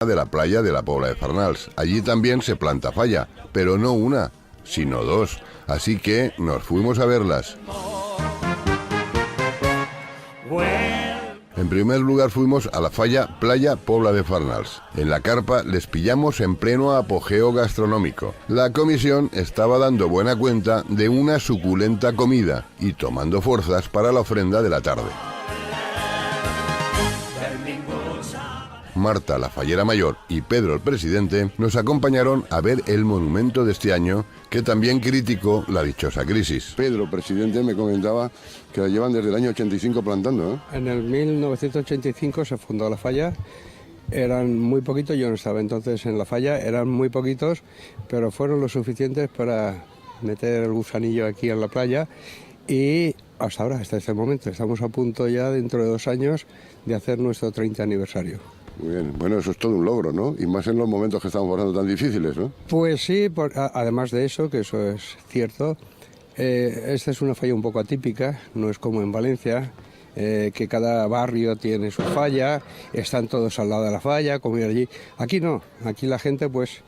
de la playa de la Pobla de Farnals. Allí también se planta falla, pero no una, sino dos. Así que nos fuimos a verlas. En primer lugar fuimos a la falla Playa Pobla de Farnals. En la carpa les pillamos en pleno apogeo gastronómico. La comisión estaba dando buena cuenta de una suculenta comida y tomando fuerzas para la ofrenda de la tarde. Marta, la fallera mayor, y Pedro, el presidente, nos acompañaron a ver el monumento de este año, que también criticó la dichosa crisis. Pedro, presidente, me comentaba que la llevan desde el año 85 plantando, ¿eh? En el 1985 se fundó la falla. Eran muy poquitos, yo no estaba entonces en la falla, eran muy poquitos, pero fueron lo suficientes para meter el gusanillo aquí en la playa y hasta ahora, hasta este momento, estamos a punto ya, dentro de 2 años, de hacer nuestro 30 aniversario. Muy bien, bueno, eso es todo un logro, ¿no? Y más en los momentos que estamos pasando tan difíciles, ¿no? Pues sí, además de eso, que eso es cierto, esta es una falla un poco atípica, no es como en Valencia, que cada barrio tiene su falla, están todos al lado de la falla, comer allí. Aquí no, aquí la gente pues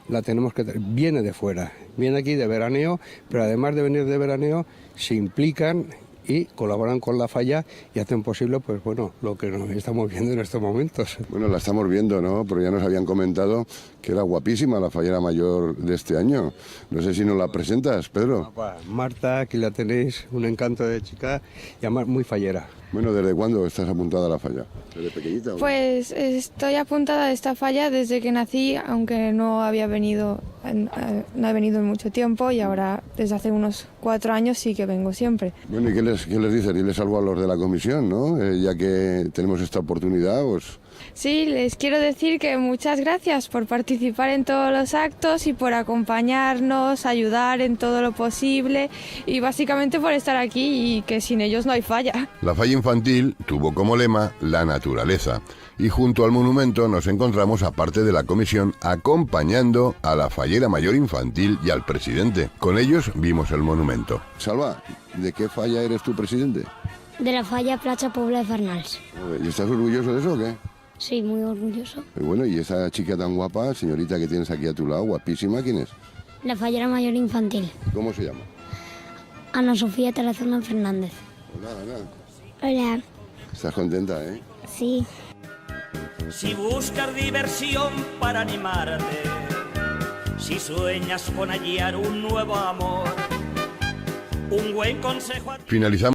la tenemos que viene de fuera, viene aquí de veraneo, pero además de venir de veraneo se implican y colaboran con la falla y hacen posible, pues bueno, lo que nos estamos viendo en estos momentos. Bueno, la estamos viendo, ¿no? Pero ya nos habían comentado que era guapísima la fallera mayor de este año. No sé si nos la presentas, Pedro. Marta, aquí la tenéis, un encanto de chica y además muy fallera. Bueno, ¿desde cuándo estás apuntada a la falla? ¿Desde pequeñita? Pues estoy apuntada a esta falla desde que nací, aunque no había venido, no he venido en mucho tiempo y ahora desde hace unos 4 años sí que vengo siempre. Bueno, ¿y qué les dices? Diles algo a los de la comisión, ¿no? Ya que tenemos esta oportunidad, pues... Sí, les quiero decir que muchas gracias por participar en todos los actos y por acompañarnos, ayudar en todo lo posible y básicamente por estar aquí y que sin ellos no hay falla. La falla infantil tuvo como lema la naturaleza y junto al monumento nos encontramos a parte de la comisión acompañando a la fallera mayor infantil y al presidente. Con ellos vimos el monumento. Salva, ¿de qué falla eres tú, presidente? De la falla Playa Pobla de Farnals. ¿Y estás orgulloso de eso o qué? Sí, muy orgulloso. Bueno, y esa chica tan guapa, señorita que tienes aquí a tu lado, guapísima, ¿quién es? La fallera mayor infantil. ¿Cómo se llama? Ana Sofía Tarazona Fernández. Hola, Ana. Hola. ¿Estás contenta, eh? Sí. Si buscas diversión para animarte, si sueñas con hallar un nuevo amor, un buen consejo... Finalizamos.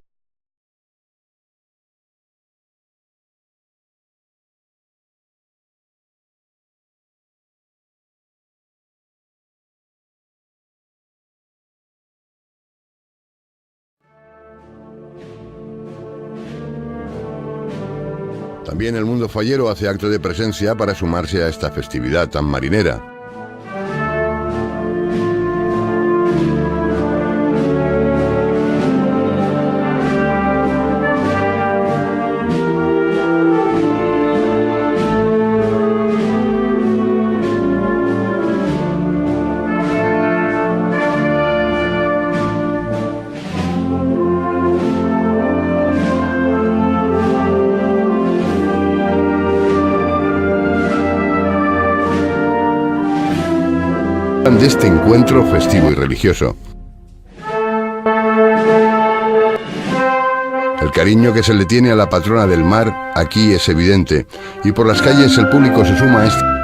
También el mundo fallero hace acto de presencia para sumarse a esta festividad tan marinera. De este encuentro festivo y religioso. El cariño que se le tiene a la patrona del mar aquí es evidente y por las calles el público se suma a este